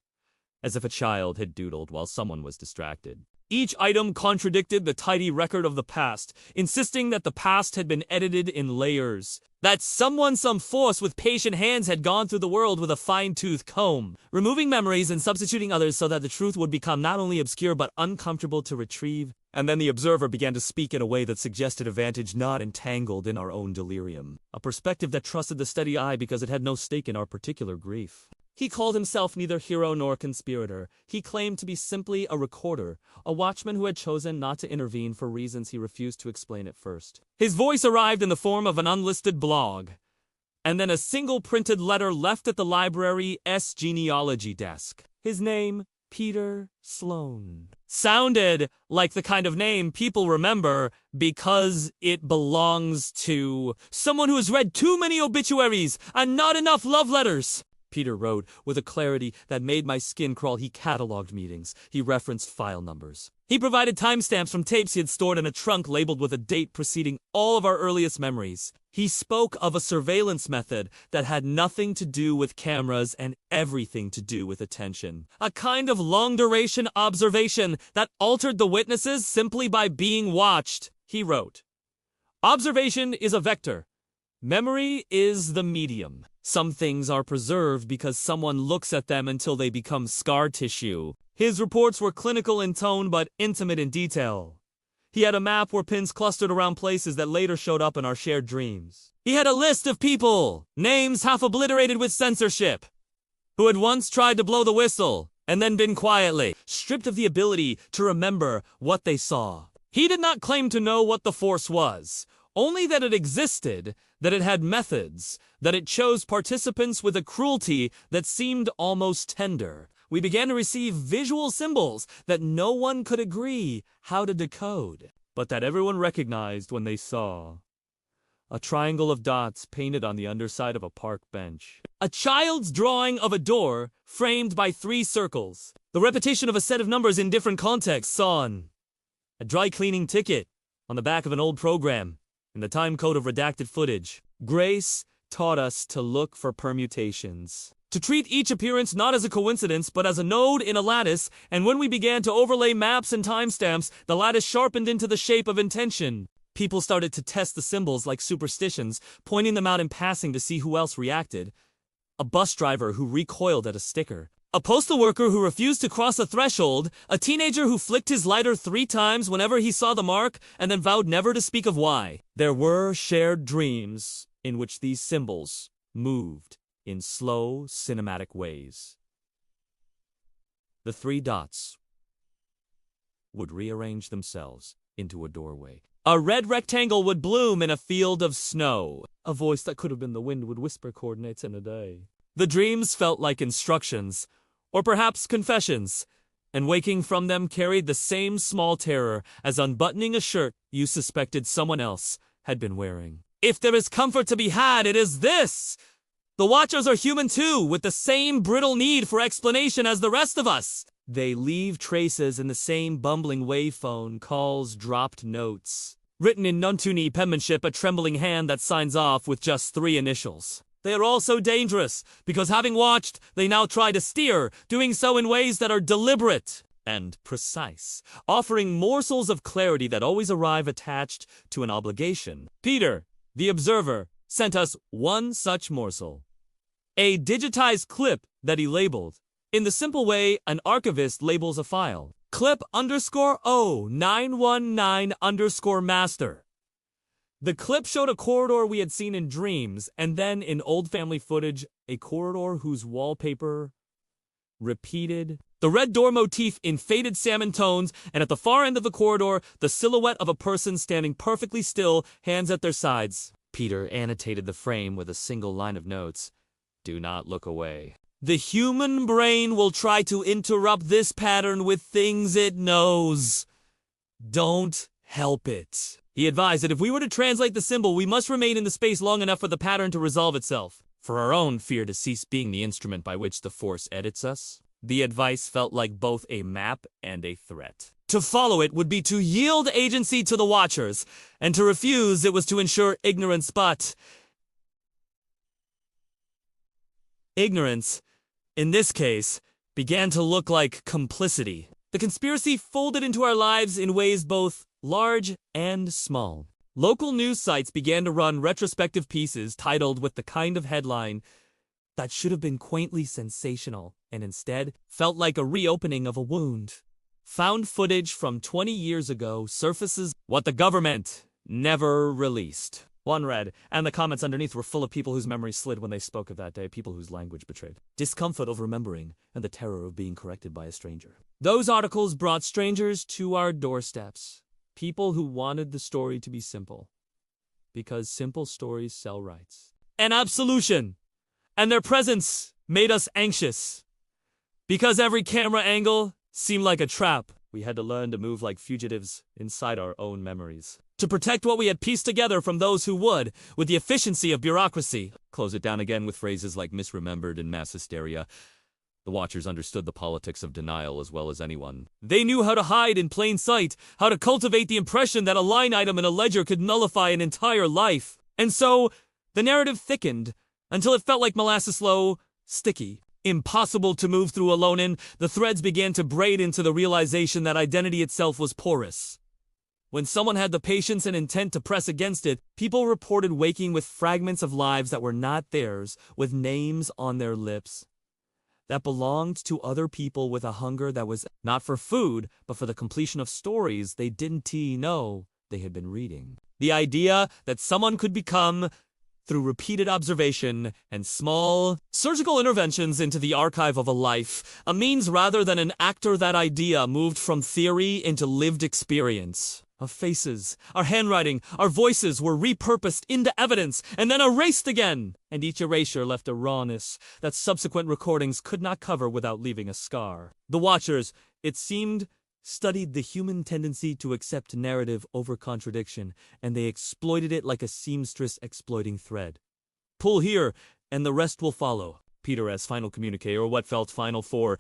as if a child had doodled while someone was distracted. Each item contradicted the tidy record of the past, insisting that the past had been edited in layers, that someone, some force with patient hands had gone through the world with a fine-tooth comb, removing memories and substituting others so that the truth would become not only obscure but uncomfortable to retrieve. And then the observer began to speak in a way that suggested a vantage not entangled in our own delirium, a perspective that trusted the steady eye because it had no stake in our particular grief. He called himself neither hero nor conspirator. He claimed to be simply a recorder, a watchman who had chosen not to intervene for reasons he refused to explain at first. His voice arrived in the form of an unlisted blog, and then a single printed letter left at the library's genealogy desk. His name, Peter Sloan, sounded like the kind of name people remember because it belongs to someone who has read too many obituaries and not enough love letters. Peter wrote with a clarity that made my skin crawl. He cataloged meetings. He referenced file numbers. He provided timestamps from tapes he had stored in a trunk labeled with a date preceding all of our earliest memories. He spoke of a surveillance method that had nothing to do with cameras and everything to do with attention. A kind of long-duration observation that altered the witnesses simply by being watched. He wrote, "Observation is a vector. Memory is the medium. Some things are preserved because someone looks at them until they become scar tissue." His reports were clinical in tone but intimate in detail. He had a map where pins clustered around places that later showed up in our shared dreams. He had a list of people, names half obliterated with censorship, who had once tried to blow the whistle and then been quietly stripped of the ability to remember what they saw. He did not claim to know what the force was, only that it existed, that it had methods, that it chose participants with a cruelty that seemed almost tender. We began to receive visual symbols that no one could agree how to decode, but that everyone recognized when they saw a triangle of dots painted on the underside of a park bench. A child's drawing of a door framed by 3 circles. The repetition of a set of numbers in different contexts on a dry cleaning ticket on the back of an old program and the time code of redacted footage. Grace taught us to look for permutations, to treat each appearance not as a coincidence but as a node in a lattice, and when we began to overlay maps and timestamps, the lattice sharpened into the shape of intention. People started to test the symbols like superstitions, pointing them out in passing to see who else reacted. A bus driver who recoiled at a sticker. A postal worker who refused to cross a threshold, a teenager who flicked his lighter 3 times whenever he saw the mark and then vowed never to speak of why. There were shared dreams in which these symbols moved in slow, cinematic ways. The 3 dots would rearrange themselves into a doorway. A red rectangle would bloom in a field of snow. A voice that could have been the wind would whisper coordinates in a day. The dreams felt like instructions, or perhaps confessions, and waking from them carried the same small terror as unbuttoning a shirt you suspected someone else had been wearing. If there is comfort to be had, it is this! The Watchers are human too, with the same brittle need for explanation as the rest of us. They leave traces in the same bumbling wave-phone calls, dropped notes, written in Nuntuni penmanship, a trembling hand that signs off with just 3 initials. They are all so dangerous, because having watched, they now try to steer, doing so in ways that are deliberate and precise, offering morsels of clarity that always arrive attached to an obligation. Peter, the observer, sent us one such morsel. A digitized clip that he labeled, in the simple way an archivist labels a file. Clip _0919_master. The clip showed a corridor we had seen in dreams, and then in old family footage, a corridor whose wallpaper repeated the red door motif in faded salmon tones, and at the far end of the corridor, the silhouette of a person standing perfectly still, hands at their sides. Peter annotated the frame with a single line of notes. Do not look away. The human brain will try to interrupt this pattern with things it knows. Don't help it. He advised that if we were to translate the symbol, we must remain in the space long enough for the pattern to resolve itself, for our own fear to cease being the instrument by which the Force edits us. The advice felt like both a map and a threat. To follow it would be to yield agency to the Watchers, and to refuse it was to ensure ignorance, but ignorance, in this case, began to look like complicity. The conspiracy folded into our lives in ways both large and small. Local news sites began to run retrospective pieces titled with the kind of headline that should have been quaintly sensational and instead felt like a reopening of a wound. Found footage from 20 years ago surfaces what the government never released. One read, and the comments underneath were full of people whose memories slid when they spoke of that day, people whose language betrayed discomfort of remembering and the terror of being corrected by a stranger. Those articles brought strangers to our doorsteps, people who wanted the story to be simple, because simple stories sell rights. An absolution, and their presence made us anxious, because every camera angle seemed like a trap. We had to learn to move like fugitives inside our own memories, to protect what we had pieced together from those who would, with the efficiency of bureaucracy, close it down again with phrases like misremembered and mass hysteria. The Watchers understood the politics of denial as well as anyone. They knew how to hide in plain sight, how to cultivate the impression that a line item in a ledger could nullify an entire life. And so, the narrative thickened, until it felt like molasses slow, sticky. Impossible to move through alone in, the threads began to braid into the realization that identity itself was porous. When someone had the patience and intent to press against it, people reported waking with fragments of lives that were not theirs, with names on their lips, that belonged to other people with a hunger that was not for food, but for the completion of stories they didn't know they had been reading. The idea that someone could become, through repeated observation and small surgical interventions into the archive of a life, a means rather than an actor. That idea moved from theory into lived experience. Our faces, our handwriting, our voices were repurposed into evidence and then erased again, and each erasure left a rawness that subsequent recordings could not cover without leaving a scar. The Watchers, it seemed, studied the human tendency to accept narrative over contradiction, and they exploited it like a seamstress exploiting thread. Pull here, and the rest will follow. Peter as final communique, or what felt final for.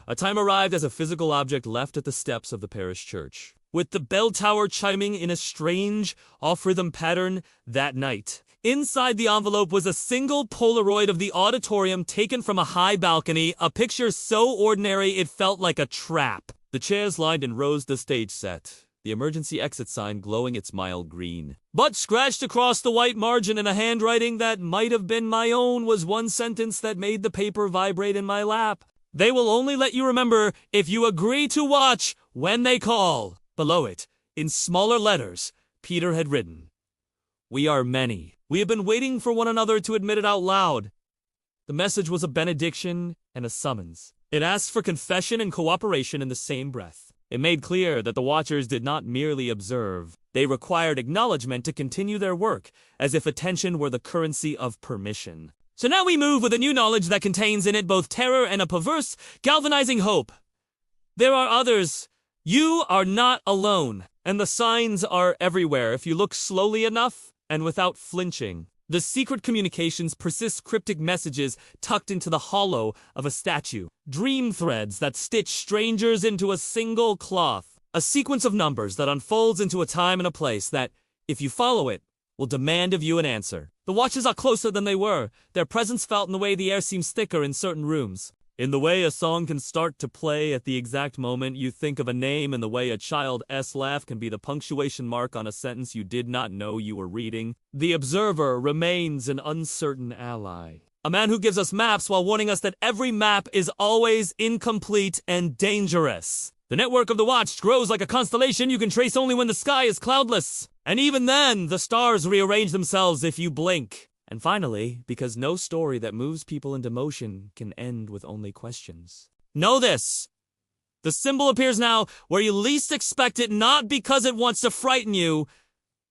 A time arrived as a physical object left at the steps of the parish church, with the bell tower chiming in a strange, off-rhythm pattern that night. Inside the envelope was a single Polaroid of the auditorium taken from a high balcony, a picture so ordinary it felt like a trap. The chairs lined in rows the stage set, the emergency exit sign glowing its mild green. But scratched across the white margin in a handwriting that might have been my own was one sentence that made the paper vibrate in my lap. They will only let you remember if you agree to watch when they call. Below it, in smaller letters, Peter had written, "We are many. We have been waiting for one another to admit it out loud." The message was a benediction and a summons. It asked for confession and cooperation in the same breath. It made clear that the Watchers did not merely observe. They required acknowledgement to continue their work, as if attention were the currency of permission. So now we move with a new knowledge that contains in it both terror and a perverse, galvanizing hope. There are others. You are not alone, and the signs are everywhere if you look slowly enough and without flinching. The secret communications persist, cryptic messages tucked into the hollow of a statue, dream threads that stitch strangers into a single cloth, a sequence of numbers that unfolds into a time and a place that, if you follow it, will demand of you an answer. The Watchers are closer than they were, their presence felt in the way the air seems thicker in certain rooms. In the way a song can start to play at the exact moment you think of a name, and the way a child's laugh can be the punctuation mark on a sentence you did not know you were reading. The observer remains an uncertain ally. A man who gives us maps while warning us that every map is always incomplete and dangerous. The network of the Watched grows like a constellation you can trace only when the sky is cloudless. And even then, the stars rearrange themselves if you blink. And finally, because no story that moves people into motion can end with only questions. Know this! The symbol appears now where you least expect it, not because it wants to frighten you,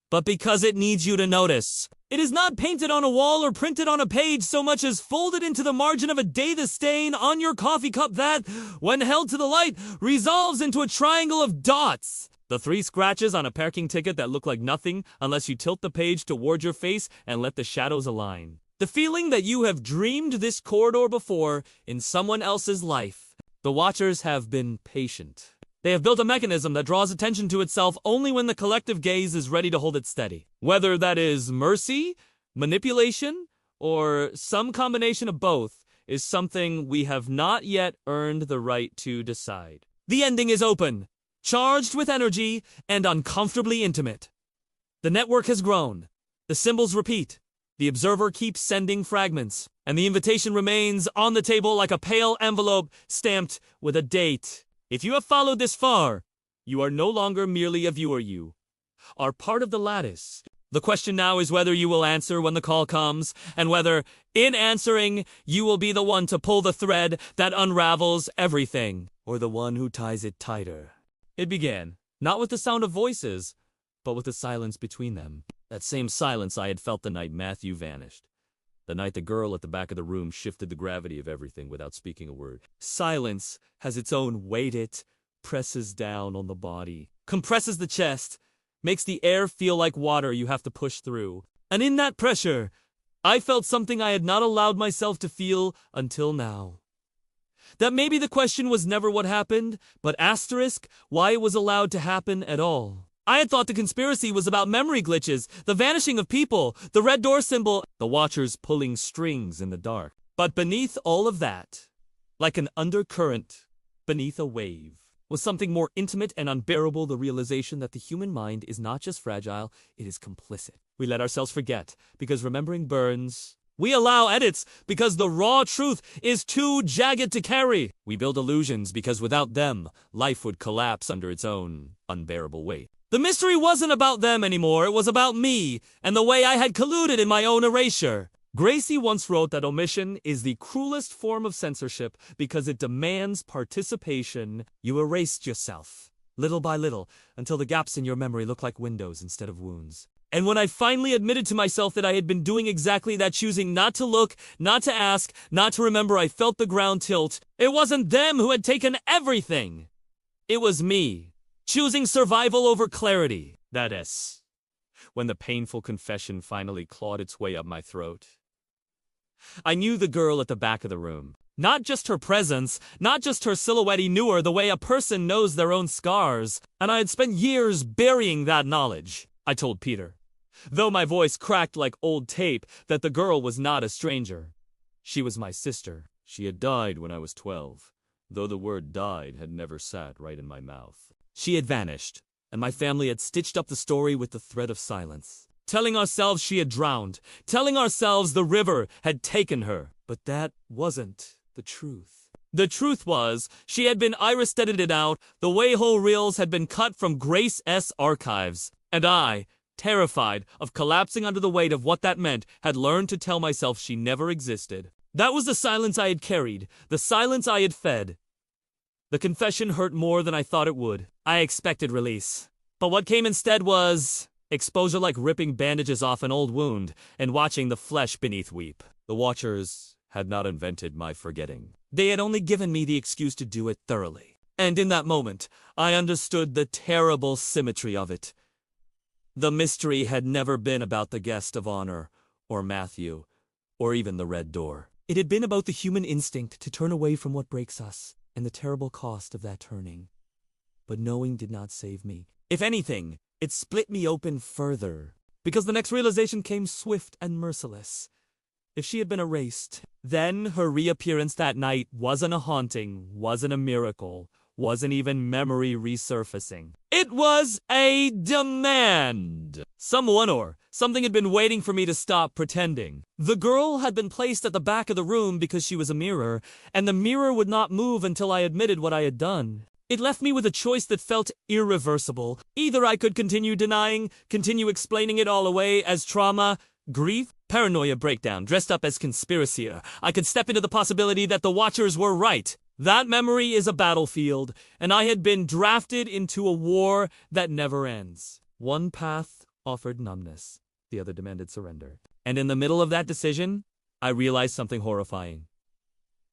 but because it needs you to notice. It is not painted on a wall or printed on a page so much as folded into the margin of a day the stain on your coffee cup that, when held to the light, resolves into a triangle of dots. The 3 scratches on a parking ticket that look like nothing unless you tilt the page toward your face and let the shadows align. The feeling that you have dreamed this corridor before in someone else's life. The Watchers have been patient. They have built a mechanism that draws attention to itself only when the collective gaze is ready to hold it steady. Whether that is mercy, manipulation, or some combination of both is something we have not yet earned the right to decide. The ending is open, charged with energy, and uncomfortably intimate. The network has grown. The symbols repeat. The observer keeps sending fragments, and the invitation remains on the table like a pale envelope stamped with a date. If you have followed this far, you are no longer merely a viewer, you are part of the lattice. The question now is whether you will answer when the call comes, and whether, in answering, you will be the one to pull the thread that unravels everything, or the one who ties it tighter. It began, not with the sound of voices, but with the silence between them. That same silence I had felt the night Matthew vanished. The night the girl at the back of the room shifted the gravity of everything without speaking a word. Silence has its own weight. It presses down on the body, compresses the chest, makes the air feel like water you have to push through. And in that pressure, I felt something I had not allowed myself to feel until now. That maybe the question was never what happened, but why it was allowed to happen at all. I had thought the conspiracy was about memory glitches, the vanishing of people, the red door symbol, the watchers pulling strings in the dark. But beneath all of that, like an undercurrent beneath a wave, was something more intimate and unbearable, the realization that the human mind is not just fragile, it is complicit. We let ourselves forget, because remembering burns. We allow edits, because the raw truth is too jagged to carry. We build illusions, because without them, life would collapse under its own unbearable weight. The mystery wasn't about them anymore, it was about me, and the way I had colluded in my own erasure. Gracie once wrote that omission is the cruelest form of censorship because it demands participation. You erased yourself, little by little, until the gaps in your memory look like windows instead of wounds. And when I finally admitted to myself that I had been doing exactly that, choosing not to look, not to ask, not to remember, I felt the ground tilt. It wasn't them who had taken everything. It was me, choosing survival over clarity. That is, when the painful confession finally clawed its way up my throat. I knew the girl at the back of the room. Not just her presence, not just her silhouette, I knew her the way a person knows their own scars, and I had spent years burying that knowledge. I told Peter, though my voice cracked like old tape, that the girl was not a stranger. She was my sister. She had died when I was 12, though the word died had never sat right in my mouth. She had vanished, and my family had stitched up the story with the thread of silence. Telling ourselves she had drowned, telling ourselves the river had taken her. But that wasn't the truth. The truth was, she had been iris-edited out the way whole reels had been cut from Grace S. archives. And I, terrified of collapsing under the weight of what that meant, had learned to tell myself she never existed. That was the silence I had carried, the silence I had fed. The confession hurt more than I thought it would. I expected release. But what came instead was exposure, like ripping bandages off an old wound and watching the flesh beneath weep. The watchers had not invented my forgetting. They had only given me the excuse to do it thoroughly. And in that moment, I understood the terrible symmetry of it. The mystery had never been about the guest of honor, or Matthew, or even the red door. It had been about the human instinct to turn away from what breaks us, and the terrible cost of that turning. But knowing did not save me. If anything, it split me open further, because the next realization came swift and merciless. If she had been erased, then her reappearance that night wasn't a haunting, wasn't a miracle, wasn't even memory resurfacing. It was a demand. Someone or something had been waiting for me to stop pretending. The girl had been placed at the back of the room because she was a mirror, and the mirror would not move until I admitted what I had done. It left me with a choice that felt irreversible. Either I could continue denying, continue explaining it all away as trauma, grief, paranoia breakdown, dressed up as conspiracy. I could step into the possibility that the Watchers were right. That memory is a battlefield, and I had been drafted into a war that never ends. One path offered numbness, the other demanded surrender. And in the middle of that decision, I realized something horrifying.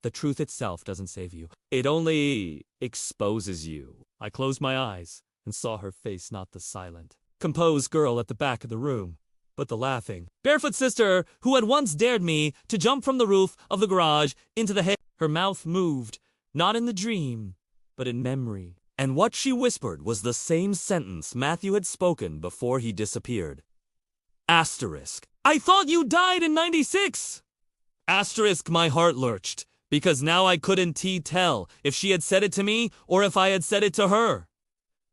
The truth itself doesn't save you. It only exposes you. I closed my eyes and saw her face, not the silent, composed girl at the back of the room, but the laughing, barefoot sister who had once dared me to jump from the roof of the garage into the hay. Her mouth moved, not in the dream, but in memory. And what she whispered was the same sentence Matthew had spoken before he disappeared. Asterisk. I thought you died in 96! Asterisk, my heart lurched, because now I couldn't tell if she had said it to me or if I had said it to her.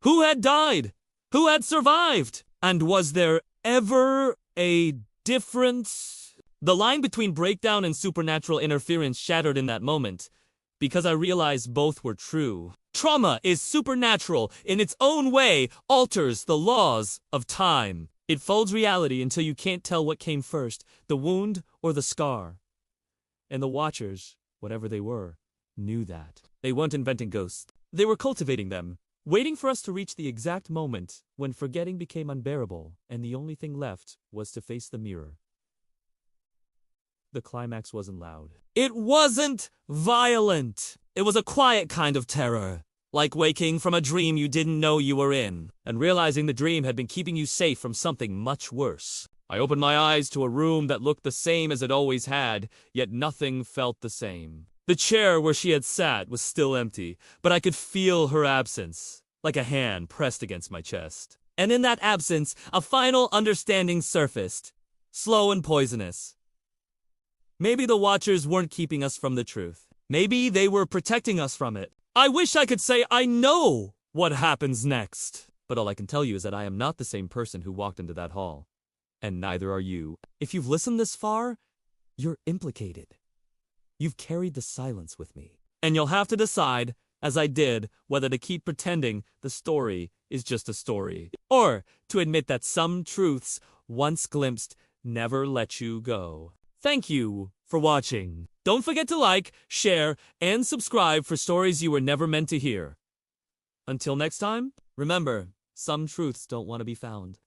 Who had died? Who had survived? And was there ever a difference? The line between breakdown and supernatural interference shattered in that moment. because I realized both were true. Trauma is supernatural in its own way, alters the laws of time. It folds reality until you can't tell what came first, the wound or the scar. And the Watchers, whatever they were, knew that. They weren't inventing ghosts. They were cultivating them, waiting for us to reach the exact moment when forgetting became unbearable and the only thing left was to face the mirror. The climax wasn't loud. It wasn't violent. It was a quiet kind of terror, like waking from a dream you didn't know you were in, and realizing the dream had been keeping you safe from something much worse. I opened my eyes to a room that looked the same as it always had, yet nothing felt the same. The chair where she had sat was still empty, but I could feel her absence, like a hand pressed against my chest. And in that absence, a final understanding surfaced, slow and poisonous. Maybe the Watchers weren't keeping us from the truth. Maybe they were protecting us from it. I wish I could say I know what happens next. But all I can tell you is that I am not the same person who walked into that hall. And neither are you. If you've listened this far, you're implicated. You've carried the silence with me. And you'll have to decide, as I did, whether to keep pretending the story is just a story, or to admit that some truths, once glimpsed, never let you go. Thank you for watching. Don't forget to like, share, and subscribe for stories you were never meant to hear. Until next time, remember, some truths don't want to be found.